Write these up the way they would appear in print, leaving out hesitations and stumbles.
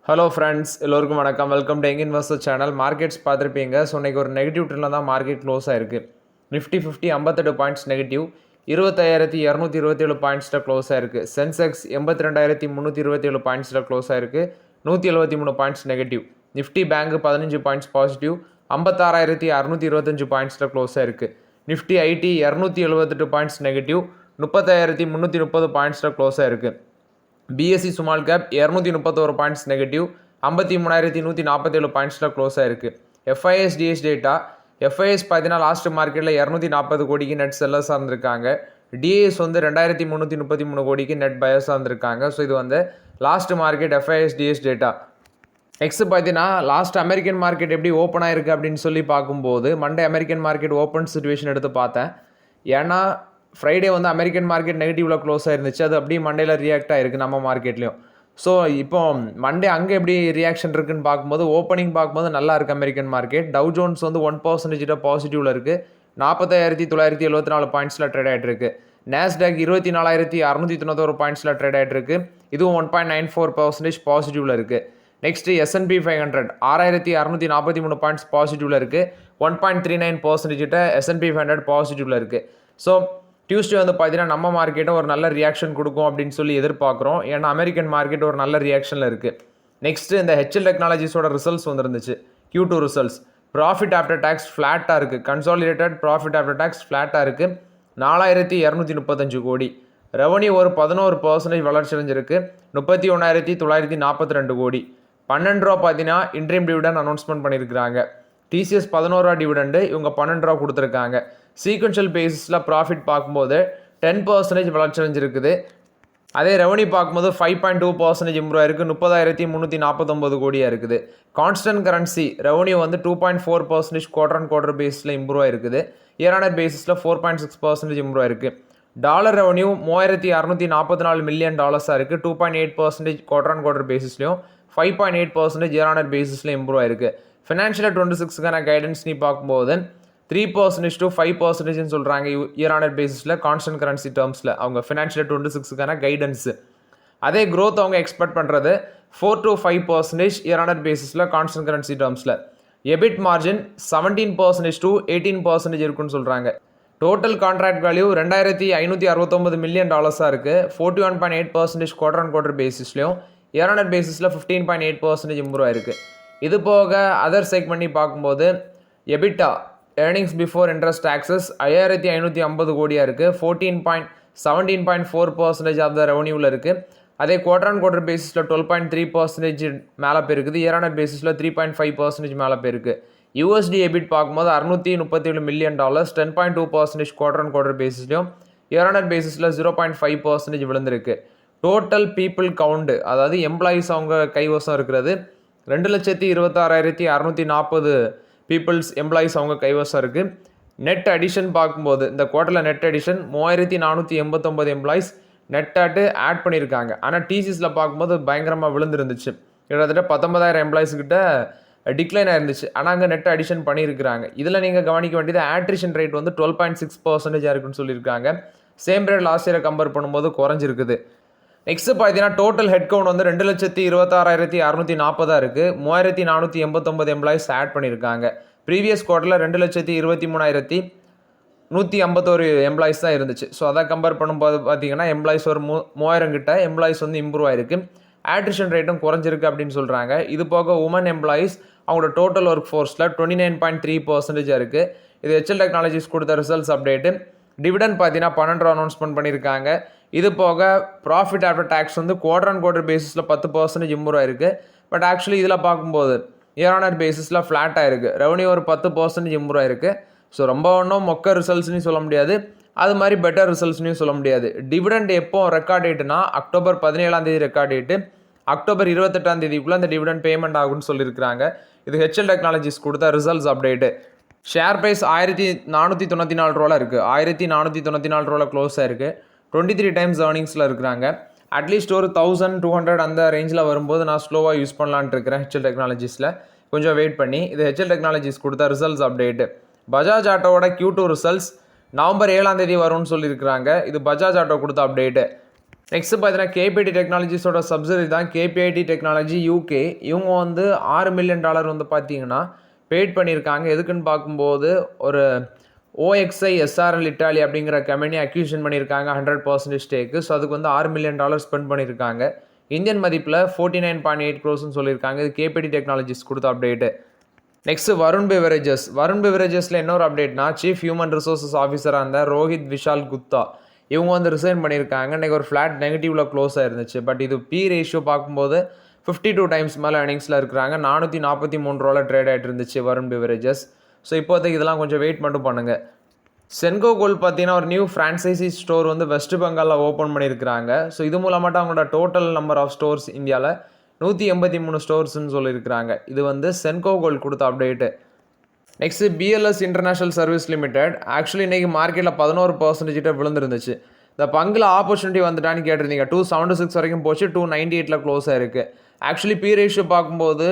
Hello friends, எல்லோருக்கும் வணக்கம். Welcome to young investor channel. Markets பார்த்துருப்பீங்க. ஸோ இன்றைக்கி ஒரு நெகட்டிவ் ட்ரெண்டில் தான் மார்க்கெட் க்ளோஸ் ஆயிருக்கு. நிஃப்டி 50 58 பாயிண்ட்ஸ் நெகட்டிவ், 25227 பாயிண்ட்ஸில் க்ளோஸ் ஆயிருக்கு. சென்செக்ஸ் 82327 பாயிண்ட்ஸில் க்ளோஸ் ஆயிருக்கு. 173 points negative. Nifty bank 15 points positive, 56625 பாயிண்ட்ஸில் க்ளோஸ் ஆயிருக்கு. நிஃப்டி ஐடி 278 பாயிண்ட்ஸ் நெகட்டிவ், 30330 பாயிண்ட்ஸில் க்ளோஸ் ஆயிருக்கு. BSE small cap 231 points negative, 53147 பாயிண்ட்ஸில் க்ளோஸ் ஆயிருக்கு. எஃப்ஐஎஸ் டிஎஸ் டேட்டா, எஃப்ஐஎஸ் பார்த்தீங்கன்னா லாஸ்ட் மார்க்கெட்டில் 240 கோடிக்கு நெட் செல்லர்ஸாக இருந்திருக்காங்க. டிஏஎஸ் 2333 கோடிக்கு நெட் பயர்ஸாக இருந்திருக்காங்க. ஸோ இது last market FIs DS data. Next பார்த்தீங்கன்னா லாஸ்ட் அமெரிக்கன் மார்க்கெட் எப்படி ஓப்பன் ஆயிருக்கு அப்படின்னு சொல்லி பார்க்கும்போது, Monday American market open situation எடுத்து பார்த்தேன். ஏன்னா ஃப்ரைடே அமெரிக்கன் மார்க்கெட் நெகட்டிவில் க்ளோஸ் ஆயிருந்துச்சு. அது அப்படியே மண்டேல ரியாக்ட் ஆகிருக்கு நம்ம மார்க்கெட்லேயும். ஸோ இப்போ மண்டே அங்கே எப்படி ரியாக்ஷன் இருக்குன்னு பார்க்கும்போது, ஓப்பனிங் பார்க்கும்போது நல்லா இருக்குது அமெரிக்கன் மார்க்கெட். டவ் ஜோன்ஸ் 1% பாசிட்டிவில் இருக்குது, 45974 பாயிண்ட்ஸில் ட்ரேட் ஆகிட்டு இருக்கு. நாஸ்டாக் 24691 பாயிண்ட்ஸில் ட்ரேட் ஆகிட்டு இருக்கு. இதுவும் 1.94% பாசிட்டிவில் இருக்குது. நெக்ஸ்ட்டு S&P 500 6643 பாயிண்ட்ஸ் பாசிட்டிவில் இருக்குது. 1.39% S&P 500 பாசிட்டிவில் இருக்குது. ஸோ டியூஸ்டே பார்த்தீங்கன்னா நம்ம மார்க்கெட்டை ஒரு நல்ல ரியாக்ஷன் கொடுக்கும் அப்படின்னு சொல்லி எதிர்பார்க்குறோம். ஏன்னா அமெரிக்கன் மார்க்கெட் ஒரு நல்ல ரியாக்ஷனில் இருக்குது. நெக்ஸ்ட்டு இந்த HL டெக்னாலஜிஸோட ரிசல்ட்ஸ் வந்துருந்துச்சு. Q2 results. Profit after tax ஃப்ளாட்டாக இருக்குது. கன்சாலிடேட்டட் ப்ராஃபிட் ஆஃப்டர் டேக்ஸ் ஃப்ளாட்டாக இருக்குது. 4235 கோடி. ரெவன்யூ ஒரு 11% வளர்ச்சி அடைஞ்சிருக்கு. 31942 கோடி. 12 ரூபா பார்த்தீங்கன்னா இன்ட்ரீம் டிவிடெண்ட் அனௌன்ஸ்மெண்ட் பண்ணியிருக்கிறாங்க. TCS 11 ரூபா டிவிடெண்டு, இவங்க 12 ரூபா கொடுத்துருக்காங்க. சீக்வென்ஷியல் பேசிஸில் ப்ராஃபிட் பார்க்கும்போது 10% வளர்ச்சி அடைஞ்சிருக்குது. அதே ரெவன்யூ பார்க்கும்போது 5.2% இம்ப்ரூவ் ஆயிருக்கு. 30349 கோடியாக இருக்குது. Constant currency revenue 2.4% quarter and quarter பேஸில் இம்ப்ரூவ் ஆயிருக்குது. இயர் ஆனர் பேசிஸில் 4.6% இம்ப்ரூவ் ஆயிருக்கு. டாலர் ரெவன்யூ $3644 மில்லியன் இருக்குது. 2.8% குவார்டர் அண்ட் குவார்டர் பேசிஸ்லையும், 5.8% இயர் ஆனர் பேசிஸில் இம்ப்ரூவ் ஆயிருக்கு. ஃபினான்ஷியல் 26க்கான கைடன்ஸ் நீ பார்க்கும்போது 3% to 5% சொல்கிறாங்க இயர் ஆனர் பேசிஸில், கான்ஸ்டன்ட் கரன்சி டேர்ம்ஸில் அவங்க ஃபினான்ஷியல் 26க்கான கைடன்ஸு. அதே க்ரோத் அவங்க எக்ஸ்பெக்ட் பண்ணுறது 4 to 5% இயர் ஆனர் பேசிஸில், கான்ஸ்டன்ட் கரன்சி டேர்ம்ஸில். எபிட் மார்ஜின் 17% to 18% இருக்குன்னு சொல்கிறாங்க. டோட்டல் கான்ட்ராக்ட் வேல்யூ $2569 மில்லியன் இருக்குது. 41.8% குவார்டர் அண்ட் குவார்டர் பேசிஸ்லையும், இயர் ஆனர் பேசிஸில் 15.8% இம்ப்ரூவ் ஆயிருக்கு. இது போக அதர் செக்மெண்ட் பார்க்கும்போது EBITDA earnings before interest taxes 5550 கோடியாக இருக்குது. 17.4% ஆஃப் த ரெவன்யூவில் இருக்குது. அதே குவார்டர் அண்ட் குவார்டர் பேசிஸில் 12.3% மேலே போயிருக்குது. இயர் ஆனர் பேசிஸில் 3.5% மேலே போயிருக்கு. USD எபிட் பார்க்கும்போது $637 மில்லியன், 10.2% குவார்டர் அண்ட் குவார்டர் பேசிஸ்லையும், இயர் ஆனர் பேசிஸில் 0.5% விழுந்திருக்கு. டோட்டல் பீப்புள் கவுண்டு, அதாவது எம்ப்ளாயீஸ் அவங்க கைவசம் இருக்கிறது 2,26,640 பீப்புள்ஸ் எம்ப்ளாயீஸ் அவங்க கைவசம் இருக்குது. நெட் அடிஷன் பார்க்கும்போது இந்த குவார்ட்டரில் நெட் அடிஷன் 3489 எம்ப்ளாயீஸ் நெட்டாட்டு ஆட் பண்ணியிருக்காங்க. ஆனால் டிசிஸில் பார்க்கும்போது பயங்கரமாக விழுந்துருந்துச்சு. கிட்டத்தட்ட 19,000 எம்ப்ளாயீஸ் கிட்ட டிக்ளைன் ஆயிருந்துச்சு. ஆனால் அங்கே நெட் அடிஷன் பண்ணியிருக்கிறாங்க. இதில் நீங்கள் கவனிக்க வேண்டியது ஆட்ரிஷன் ரேட் 12.6% இருக்குன்னு சொல்லியிருக்காங்க. சேம் ரேட் லாஸ்ட் இயரை கம்பேர் பண்ணும்போது குறைஞ்சிருக்குது. நெக்ஸ்ட் பார்த்தீங்கன்னா டோட்டல் ஹெட் கவுண்ட் 2,26,640 இருக்குது. 3,489 எம்ப்ளாயிஸ் ஆட் பண்ணியிருக்காங்க. ப்ரீவியஸ் குவார்ட்டரில் 2,23,151 எம்ப்ளாயிஸ் தான் இருந்துச்சு. ஸோ அதை கம்பேர் பண்ணும்போது பார்த்தீங்கன்னா எம்ப்ளாயிஸ் ஒரு 3000 கிட்ட எம்ப்ளாயிஸ் இம்ப்ரூவ் ஆயிருக்கு. ஆட்ரிஷன் ரேட்டும் குறைஞ்சிருக்கு அப்படின்னு சொல்கிறாங்க. இது போக உமன் எம்ப்ளாயிஸ் அவங்களோட டோட்டல் ஒர்க் ஃபோர்ஸில் 29.3% இருக்குது. இது HL டெக்னாலஜிஸ் கொடுத்த ரிசல்ட்ஸ் அப்டேட்டு. டிவிடெண்ட் பார்த்தீங்கன்னா 12 ரூபா அனௌன்ஸ்மெண்ட் பண்ணியிருக்காங்க. இது போக profit after tax quarter and quarter பேசிஸில் 10% இம்ப்ரூவ் ஆயிருக்கு. பட் ஆக்சுவலி இதில் பார்க்கும்போது இயர் ஆனர் பேசிஸில் ஃப்ளாட்டாக இருக்குது. ரெவன்யூ ஒரு 10% இம்ப்ரூவ் ஆயிருக்கு. ஸோ ரொம்ப ஒன்றும் மொக்க ரிசல்ட்ஸ்னு சொல்ல முடியாது, அது மாதிரி பெட்டர் ரிசல்ட்ஸ்னு சொல்ல முடியாது. டிவிடெண்ட் எப்போ ரெக்கார்ட் டேட்டுனா அக்டோபர் 17 ரெக்கார்ட் டேட்டு. அக்டோபர் 28 அந்த டிவிடெண்ட் பேமெண்ட் ஆகும்னு சொல்லியிருக்கிறாங்க. இது HL டெக்னாலஜிஸ் கொடுத்த ரிசல்ட்ஸ் அப்டேட்டு. ஷேர் ப்ரைஸ் 1494 ரூபாவில் இருக்குது. 1494 ரூபாவில் க்ளோஸ் ஆயிருக்கு. 23 டைம்ஸ் ஏர்னிங்ஸில் இருக்கிறாங்க. அட்லீஸ்ட் ஒரு 1200 அந்த ரேஞ்சில் வரும்போது நான் ஸ்லோவாக யூஸ் பண்ணலான்ட்டு இருக்கிறேன் HL டெக்னாலஜிஸில். கொஞ்சம் வெயிட் பண்ணி. இது HL டெக்னாலஜிஸ் கொடுத்த ரிசல்ட்ஸ் அப்டேட்டு. பஜாஜ் ஆட்டோவோட Q2 ரிசல்ட்ஸ் நவம்பர் 7 வரும்னு சொல்லியிருக்கிறாங்க. இது பஜாஜ் ஆட்டோ கொடுத்த அப்டேட்டு. நெக்ஸ்ட் பார்த்தீங்கன்னா கேபிஐடி டெக்னாலஜிஸோட சப்சிடரி தான் கேபிஐடி டெக்னாலஜி யூகே. இவங்க வந்து $6 மில்லியன் வந்து பார்த்தீங்கன்னா பெய்ட் பண்ணியிருக்காங்க. எதுக்குன்னு பார்க்கும்போது ஒரு OXI SRL இட்டாலி அப்படிங்கிற கம்பெனி அக்யூஷன் பண்ணியிருக்காங்க 100% ஸ்டேக்கு. ஸோ அதுக்கு வந்து $6 மில்லியன் ஸ்பெண்ட் பண்ணியிருக்காங்க. இந்தியன் மதிப்பில் 49.8 crores சொல்லியிருக்காங்க. இது கேபிஐடி டெக்னாலஜிஸ் கொடுத்த அப்டேட்டு. நெக்ஸ்ட் வருண் பெவரேஜஸில் இன்னொரு அப்டேட்னா சீஃப் ஹியூமன் ரிசோர்ஸஸ் ஆஃபீஸராக இருந்த ரோஹித் விஷால் குப்தா இவங்க வந்து ரிசைன் பண்ணியிருக்காங்க. இன்றைக்கி ஒரு ஃப்ளாட் நெகட்டிவில் க்ளோஸ் ஆயிருந்துச்சு. பட் இது பி ரேஷியோ பார்க்கும்போது 52 டைம்ஸ் மேலே earningsல இருக்கிறாங்க. $443 ட்ரேட் ஆகிட்டு இருந்துச்சு வருண் பெவரேஜஸ். ஸோ இப்போதைக்கு இதெல்லாம் கொஞ்சம் வெயிட் மட்டும் பண்ணுங்கள். சென்கோ கோல்ட் பார்த்தீங்கன்னா ஒரு நியூ ஃப்ரான்ச்சைசி ஸ்டோர் வந்து வெஸ்ட் பெங்காலில் ஓப்பன் பண்ணியிருக்கிறாங்க. ஸோ இது மூலமாட்டம் அவங்களோட டோட்டல் நம்பர் ஆஃப் ஸ்டோர்ஸ் இந்தியாவில் 183 ஸ்டோர்ஸ்ன்னு சொல்லியிருக்கிறாங்க. இது வந்து சென்கோ கோல்ட் கொடுத்த update. Next BLS international service limited actually இன்றைக்கி மார்க்கெட்டில் 11% விழுந்துருந்துச்சு. இந்த பங்கில் ஆப்பர்ச்சுனிட்டி வந்துட்டான்னு கேட்டிருந்தீங்க. 276 வரைக்கும் போச்சு, 298 க்ளோஸ் ஆயிருக்கு. ஆக்சுவலி பி ரேஷியோ பார்க்கும்போது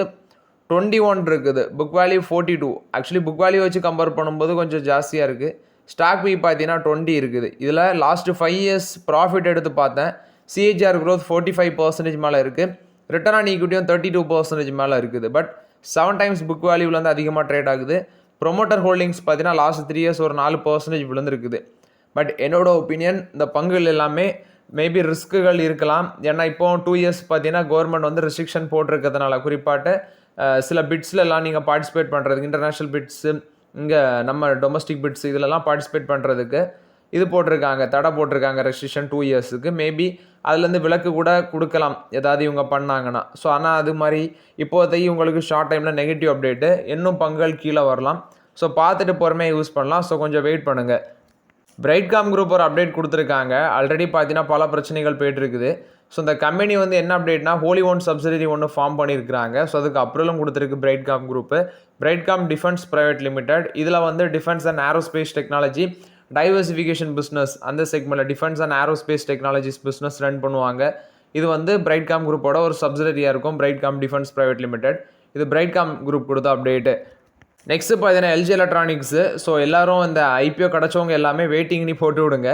21 இருக்குது, book value 42. Actually book value வச்சு கம்பேர் பண்ணும்போது கொஞ்சம் ஜாஸ்தியாக இருக்குது. ஸ்டாக் பி பார்த்தீங்கன்னா 20 இருக்குது. இதில் லாஸ்ட்டு 5 years ப்ராஃபிட் எடுத்து பார்த்தேன். CAGR growth 45% மேலே இருக்குது. ரிட்டர்ன் ஆன் ஈக்விட்டியும் 32% மேலே இருக்குது. பட் 7 times புக் வேல்யூவில் வந்து அதிகமாக ட்ரேட் ஆகுது. ப்ரொமோட்டர் ஹோல்டிங்ஸ் பார்த்தீங்கன்னா லாஸ்ட் 3 years ஒரு 4% விழுந்துருக்குது. பட் என்னோட ஒப்பீனியன் இந்த பங்குகள் எல்லாமே மேபி ரிஸ்க்குகள் இருக்கலாம். ஏன்னா இப்போ 2 years பார்த்தீங்கன்னா கவர்மெண்ட் வந்து ரெஸ்ட்ரிக்ஷன் போட்டிருக்கிறதுனால குறிப்பாட்டு சில பிட்ஸில் எல்லாம் நீங்கள் பார்ட்டிசிபேட் பண்ணுறதுக்கு இன்டர்நேஷ்னல் பிட்ஸு இங்கே நம்ம டொமஸ்டிக் பிட்ஸ் இதிலெல்லாம் பார்ட்டிசிபேட் பண்ணுறதுக்கு இது போட்டிருக்காங்க, தடை போட்டிருக்காங்க ரெஸ்ட்ரிக்ஷன் 2 yearsக்கு. மேபி அதுலேருந்து விலக்கு கூட கொடுக்கலாம் ஏதாவது இவங்க பண்ணாங்கன்னா. ஸோ ஆனால் அது மாதிரி இப்போதைக்கு உங்களுக்கு ஷார்ட் டைமில் நெகட்டிவ் அப்டேட்டு, இன்னும் பங்குகள் கீழே வரலாம். ஸோ பார்த்துட்டு பொறுமையாக யூஸ் பண்ணலாம். ஸோ கொஞ்சம் வெயிட் பண்ணுங்கள். பிரைட்காம் குரூப் ஒரு அப்டேட் கொடுத்துருக்காங்க. ஆல்ரெடி பார்த்தீங்கன்னா பல பிரச்சனைகள் போயிட்டுருக்குது. ஸோ இந்த கம்பெனி வந்து என்ன அப்டேட்னா ஹோலி ஓன் சப்சிடரி ஒன்று ஃபார்ம் பண்ணியிருக்கிறாங்க. ஸோ அதுக்கு அப்ரூவலும் கொடுத்துருக்கு Brightcom group. Brightcom defence private limited. இதில் வந்து defence and aerospace technology diversification business அந்த செக்மெண்ட்டில் defence and aerospace technologies business run பண்ணுவாங்க. இது வந்து பிரைட்காம் குரூப்போட ஒரு சப்சிடரியாக இருக்கும், பிரைட்காம் டிஃபென்ஸ் பிரைவேட் லிமிடெட். இது பிரைட்காம் குரூப் கொடுத்த அப்டேட்டு. நெக்ஸ்ட்டு பார்த்தீங்கன்னா LG எலக்ட்ரானிக்ஸு. ஸோ எல்லோரும் இந்த IPO கிடச்சவங்க எல்லாமே வெயிட்டிங்னி போட்டு விடுங்க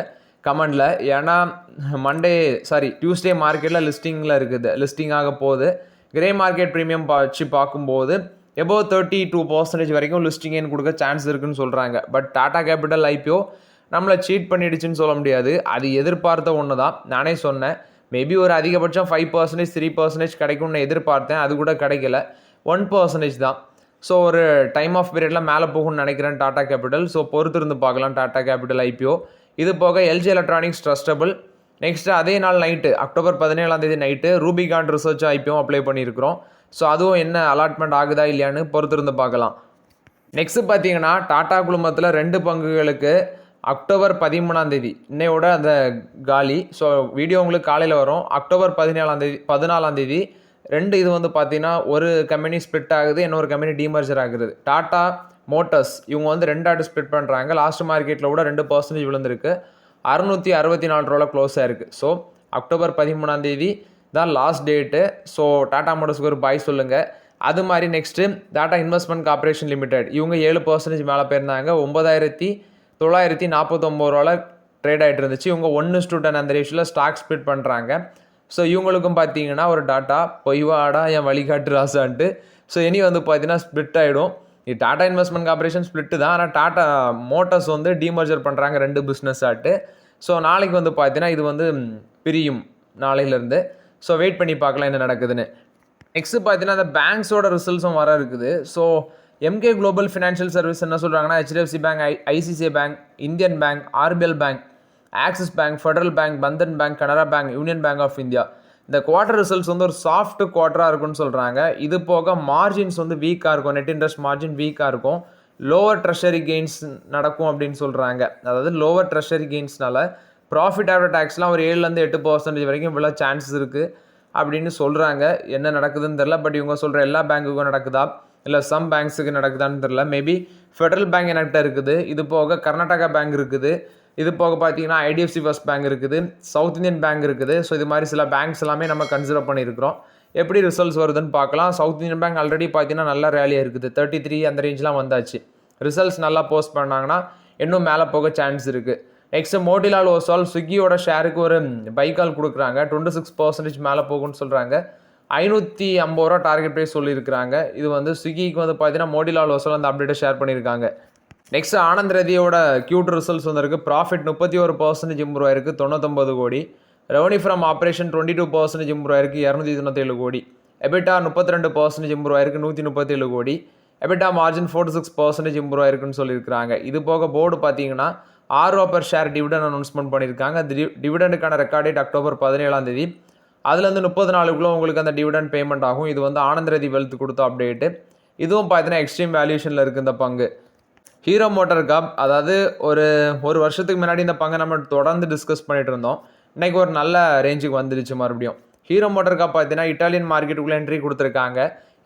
கமெண்டில். ஏன்னா டியூஸ்டே மார்க்கெட்டில் லிஸ்டிங் ஆக போகுது. கிரே மார்க்கெட் ப்ரீமியம் வச்சு பார்க்கும்போது எபோவ் 32% வரைக்கும் லிஸ்டிங்னு கொடுக்க சான்ஸ் இருக்குன்னு சொல்கிறாங்க. பட் டாடா கேபிட்டல் IPO நம்மளை சீட் பண்ணிடுச்சுன்னு சொல்ல முடியாது. அது எதிர்பார்த்த ஒன்று தான். நானே சொன்னேன் மேபி ஒரு அதிகபட்சம் 5% 3% கிடைக்கும்னு எதிர்பார்த்தேன். அது கூட கிடைக்கல, 1% தான். ஸோ ஒரு டைம் ஆஃப் பீரியடில் மேலே போகும்னு நினைக்கிறேன் டாடா கேபிட்டல். ஸோ பொறுத்திருந்து பார்க்கலாம் டாடா கேபிட்டல் IPO. இது போக LG எலக்ட்ரானிக்ஸ் ட்ரஸ்டபிள். நெக்ஸ்ட்டு அதே நாள் night October 17 night Rubicon research IPO apply பண்ணியிருக்கிறோம். ஸோ அதுவும் என்ன அலாட்மெண்ட் ஆகுதா இல்லையான்னு பொறுத்திருந்து பார்க்கலாம். நெக்ஸ்ட்டு பார்த்தீங்கன்னா டாடா குழுமத்தில் 2 பங்குகளுக்கு அக்டோபர் 13 இன்னையோட அந்த காலி. ஸோ வீடியோ உங்களுக்கு காலையில் வரும். அக்டோபர் 14 2 இது வந்து பார்த்தீங்கன்னா ஒரு கம்பெனி ஸ்ப்ளிட் ஆகுது, இன்னொரு கம்பெனி டீமர்ஜர் ஆகுது. டாடா மோட்டர்ஸ் இவங்க வந்து 2 ஸ்ப்ளிட் பண்ணுறாங்க. லாஸ்ட் மார்க்கெட்டில் கூட 2% விழுந்திருக்கு. $664 க்ளோஸ் ஆயிருக்கு. ஸோ அக்டோபர் 13 தான் லாஸ்ட் டேட்டு. ஸோ டாடா மோட்டர்ஸ்க்கு ஒரு பாய் சொல்லுங்கள். அது மாதிரி next Tata investment corporation limited இவங்க 7% மேலே போயிருந்தாங்க. $9,949 ட்ரேட் ஆகிட்டு இருந்துச்சு. இவங்க 1:10 அந்த ரேஷியோவில் ஸ்டாக் ஸ்ப்ளிட் பண்ணுறாங்க. ஸோ இவங்களுக்கும் பார்த்தீங்கன்னா ஒரு டாட்டா பொய்வாடா என் வழிகாட்டு ராசான்ட்டு. ஸோ இனி வந்து பார்த்தீங்கன்னா ஸ்ப்ளிட் ஆகிடும். இது டாடா இன்வெஸ்ட்மெண்ட் கார்பரேஷன் ஸ்ப்ளிட்டு தான். ஆனால் டாடா மோட்டர்ஸ் வந்து டீமர்ஜர் பண்ணுறாங்க 2 பிஸ்னஸ் ஆட்டு. ஸோ நாளைக்கு வந்து பார்த்தீங்கன்னா இது வந்து பிரியும் நாளையிலேருந்து. ஸோ வெயிட் பண்ணி பார்க்கலாம் என்ன நடக்குதுன்னு. நெக்ஸ்ட்டு பார்த்தீங்கன்னா அந்த பேங்க்ஸோட ரிசல்ட்ஸும் வர இருக்குது. So Emkay global financial service என்ன சொல்கிறாங்கன்னா HDFC bank, ICICI bank, Indian bank, RBL bank, Axis bank, federal bank, Bandhan bank, Canara bank, union bank of India இந்த குவார்ட்டர் ரிசல்ட்ஸ் வந்து ஒரு சாஃப்ட் குவார்ட்டராக இருக்கும்னு சொல்கிறாங்க. இது போக மார்ஜின்ஸ் வந்து வீக்காக இருக்கும், நெட் இன்ட்ரெஸ்ட் மார்ஜின் வீக்காக இருக்கும், லோவர் ட்ரெஷரி கெயின்ஸ் நடக்கும் அப்படின்னு சொல்கிறாங்க. அதாவது லோவர் ட்ரெஷரி கெயின்ஸ்னால ப்ராஃபிட் ஆஃப்டர் டேக்ஸ்லாம் ஒரு 7-8% வரைக்கும் இவ்வளோ சான்சஸ் இருக்குது அப்படின்னு சொல்கிறாங்க. என்ன நடக்குதுன்னு தெரில. பட் இவங்க சொல்கிற எல்லா பேங்க்குக்கும் நடக்குதா இல்லை சம் பேங்க்ஸுக்கு நடக்குதான்னு தெரில. மேபி ஃபெடரல் பேங்க் என்கிட்ட இருக்குது. இது போக கர்நாடகா பேங்க் இருக்குது. இது போக பார்த்தீங்கன்னா IDFC ஃபர்ஸ்ட் பேங்க் இருக்குது, சவுத் இந்தியன் பேங்க் இருக்குது. ஸோ இது மாதிரி சில பேங்க்ஸ் எல்லாமே நம்ம கன்சிடர் பண்ணியிருக்கிறோம். எப்படி ரிசல்ட்ஸ் வருதுன்னு பார்க்கலாம். சவுத் இந்தியன் பேங்க் ஆல்ரெடி பார்த்தீங்கன்னா நல்ல ரேலியாக இருக்குது, 33 அந்த ரேஞ்செலாம் வந்தாச்சு. ரிசல்ட்ஸ் நல்லா போஸ்ட் பண்ணாங்கன்னா இன்னும் மேலே போக சான்ஸ் இருக்குது. நெக்ஸ்ட் மோட்டிலால் ஓஸ்வால் ஸ்விக்கியோட ஷேருக்கு ஒரு பை கால் கொடுக்குறாங்க. 26% மேலே போகும்னு சொல்கிறாங்க. 550 ரூபா டார்கெட் ப்ரைஸ் சொல்லியிருக்கிறாங்க. இது வந்து ஸ்விக்கிக்கு வந்து பார்த்தீங்கன்னா மோட்டிலால் ஓஸ்வால் அந்த அப்டேட்டை ஷேர் பண்ணியிருக்காங்க. நெக்ஸ்ட் ஆனந்த் ரெத்தியோட கியூட் ரிசல்ட்ஸ் வந்திருக்கு. ப்ராஃபிட் 31% இம்ப்ரூவ் ஆயிருக்கு, 99 கோடி. ரெவன்யூ ஃப்ரம் ஆப்ரேஷன் 22% இம்ப்ரூவ் ஆயிருக்கு, 297 கோடி. எபிட்டா 32% இம்ப்ரூவ் ஆயிருக்கு, 137 கோடி. எபிட்டா மார்ஜின் 46% இம்ப்ரூவ் ஆயிருக்குன்னு சொல்லியிருக்காங்க. இது போக போர்டு பார்த்தீங்கன்னா 6 ரூபா per ஷேர் டிவிடன் அனௌன்ஸ்மெண்ட் பண்ணியிருக்காங்க. டிவிடனுக்கான ரெக்கார்ட் டேட் அக்டோபர் 17 அதுலேருந்து 30 நாளுக்குள்ளே உங்களுக்கு அந்த டிவிடன் பேமெண்ட் ஆகும். இது வந்து ஆனந்த் ரெத்தி வெல்த் கொடுத்த அப்டேட்டு. இதுவும் பார்த்தீங்கன்னா எக்ஸ்ட்ரீம் வேல்யூஷனில் இருக்குது இந்த பங்கு. ஹீரோ மோட்டார் காப், அதாவது ஒரு வருஷத்துக்கு முன்னாடி இந்த பங்கை நம்ம தொடர்ந்து டிஸ்கஸ் பண்ணிட்டு இருந்தோம். இன்றைக்கி ஒரு நல்ல ரேஞ்சுக்கு வந்துடுச்சு மறுபடியும். ஹீரோ மோட்டார் காப் பார்த்தீங்கன்னா இட்டாலியன் மார்க்கெட்டுக்குள்ளே என்ட்ரி கொடுத்துருக்காங்க.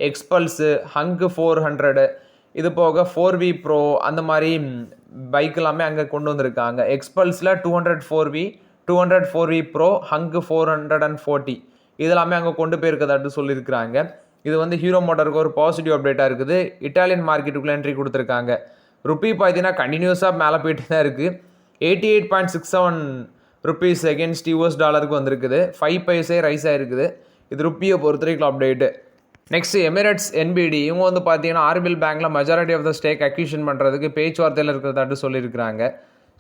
எக்ஸ்பல்ஸு, ஹங்கு 400, இது போக 4V ப்ரோ அந்த மாதிரி பைக் எல்லாமே அங்கே கொண்டு வந்திருக்காங்க. எக்ஸ்பல்ஸில் 204V ப்ரோ, ஹங்கு 440 இதெல்லாமே அங்கே கொண்டு போயிருக்கதாட்டு சொல்லியிருக்கிறாங்க. இது வந்து ஹீரோ மோட்டாருக்கு ஒரு பாசிட்டிவ் அப்டேட்டாக இருக்குது. இட்டாலியன் மார்க்கெட்டுக்குள்ளே என்ட்ரி கொடுத்துருக்காங்க. ருப்பி பார்த்தீங்கன்னா கண்டினியூஸாக மேலே போயிட்டு தான் இருக்குது. 88.67 ருப்பீஸ் அகேன்ஸ்ட் US டாலருக்கு வந்திருக்குது. 5 பைசே ரைஸ் ஆகிருக்குது. இது ருப்பியை பொறுத்த வரைக்கும் அப்டேட்டு. நெக்ஸ்ட் எமிரேட்ஸ் NBD, இவங்க வந்து பார்த்தீங்கன்னா RBL பேங்க்கில் majority of the stake acquisition பண்ணுறதுக்கு பேச்சுவார்த்தையில் இருக்கிறதாட்டு சொல்லியிருக்கிறாங்க.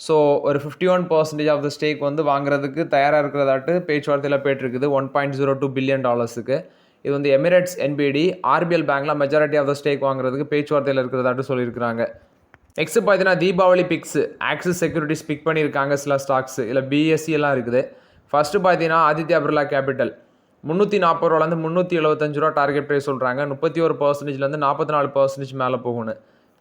ஸோ ஒரு 51% ஆஃப் த ஸ்டேக் வந்து வாங்குறதுக்கு தயாராக இருக்கிறதாட்டு பேச்சுவார்த்தையில் போயிட்டுருக்குது. $1.02 பில்லியன். இது வந்து எமிரேட்ஸ் NBD RBL பேங்க்கில் மெஜாரிட்டி ஆஃப் த ஸ்டேக் வாங்குறதுக்கு பேச்சுவார்த்தையில் இருக்கிறதாட்டு சொல்லியிருக்கிறாங்க. நெக்ஸ்ட் பார்த்தீங்கன்னா Deepavali picks Axis securities pick பண்ணியிருக்காங்க சில ஸ்டாக்ஸ், இல்லை BSE எல்லாம் இருக்குது. ஃபஸ்ட்டு பார்த்தீங்கன்னா ஆதித்யா பிர்லா கேபிட்டல் 340 ரூபாலேருந்து 375 ரூபா டார்கெட் ப்ரைஸ் சொல்கிறாங்க. 31%லேருந்து 44% மேலே போகணும்.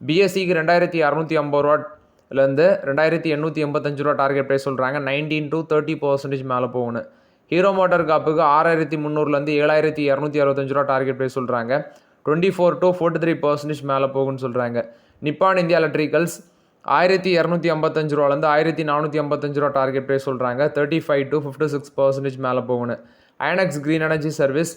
BSEக்கு 2250 ரூபாலேருந்து 2885 ரூபா டார்கெட் ப்ரைஸ் சொல்கிறாங்க. 19 to 30% மேலே போகணும். ஹீரோ மோட்டார் காப்புக்கு 6300லேருந்து 7265 ரூபா டார்கெட் ப்ரைஸ் சொல்கிறாங்க. 24 to 43% மேலே போகும்னு சொல்கிறாங்க. நிப்பான் இந்தியா எலக்ட்ரிக்கல்ஸ் 1255 ரூபாலேருந்து 1455 ரூபா டார்கெட் ப்ரைஸ் சொல்கிறாங்க. 35 to 56% மேலே போகணும். ஐனக்ஸ் கிரீன் எனர்ஜி சர்வீஸ்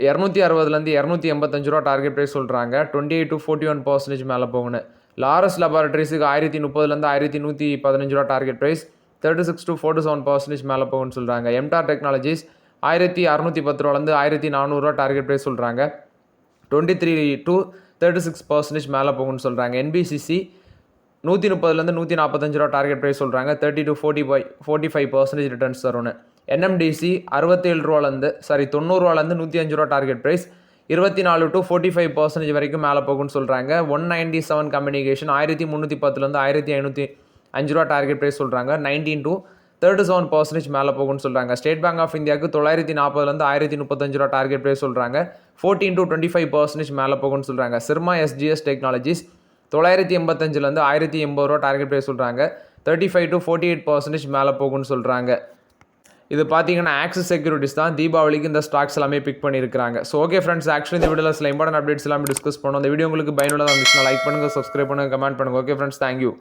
260லேருந்து 285 ரூபா டார்கெட் ப்ரைஸ் சொல்கிறாங்க. 28 to 41% மேலே போகணும். லாரஸ் லெபார்டரிஸுக்கு 1030லேருந்து 1115 ரூபா டார்கெட் ப்ரைஸ், 36 to 47% மேலே போகும்னு சொல்கிறாங்க. எம்டார் டெக்னாலஜிஸ் 1610 ரூபாலேருந்து 1400 ரூபா டார்கெட் ப்ரைஸ் சொல்கிறாங்க. 23 to 36% மேலே போகும்னு சொல்கிறாங்க. NBCC 130லேருந்து 145 ரூபா டார்கெட் ப்ரைஸ் சொல்கிறாங்க. 30 to 45% ரிட்டர்ன்ஸ் தரும்னு. NMDC 90 ரூபாலேருந்து 105 ரூபா டார்கெட் ப்ரைஸ், 24 to 45% வரைக்கும் மேலே போகும்னு சொல்கிறாங்க. 197 கம்யூனிகேஷன் 1310லேருந்து 1505 ரூபா டார்கெட் ப்ரைஸ் சொல்கிறாங்க. 19 to 37% மேலே போகும்னு சொல்கிறாங்க. ஸ்டேட் பேங்க் ஆஃப் இந்தியாவுக்கு 940லேருந்து 1035 ரூபா டார்கெட் ப்ரைஸ் சொல்கிறாங்க. 14 to 25% மேலே போகும்னு சொல்கிறாங்க. சிர்மா SGS டெக்னாலஜிஸ் 985லேருந்து 1080 ரூபா டார்கெட் ப்ரைஸ் சொல்கிறாங்க. 35 to 48% மேலே போகும்னு சொல்கிறாங்க. இது பார்த்தீங்கன்னா ஆக்சிஸ் செக்யூரிட்டிஸ் தான் தீபாவளிக்கு இந்த ஸ்டாக்ஸ் எல்லாமே பிக் பண்ணியிருக்காங்க. ஸோ ஓகே ஃப்ரெண்ட்ஸ், ஆக்சுவலி இந்த வீடியோவில் சில இம்பார்ட்டன்ட் அப்டேட்ஸ் எல்லாமே டிஸ்கஸ் பண்ணோம். இந்த வீடியோ உங்களுக்கு பயனுள்ளதாக இருந்துச்சுன்னா லைக் பண்ணுங்கள், சப்ஸ்கிரைப் பண்ணுங்கள், கமெண்ட் பண்ணுங்கள். Okay friends, thank you.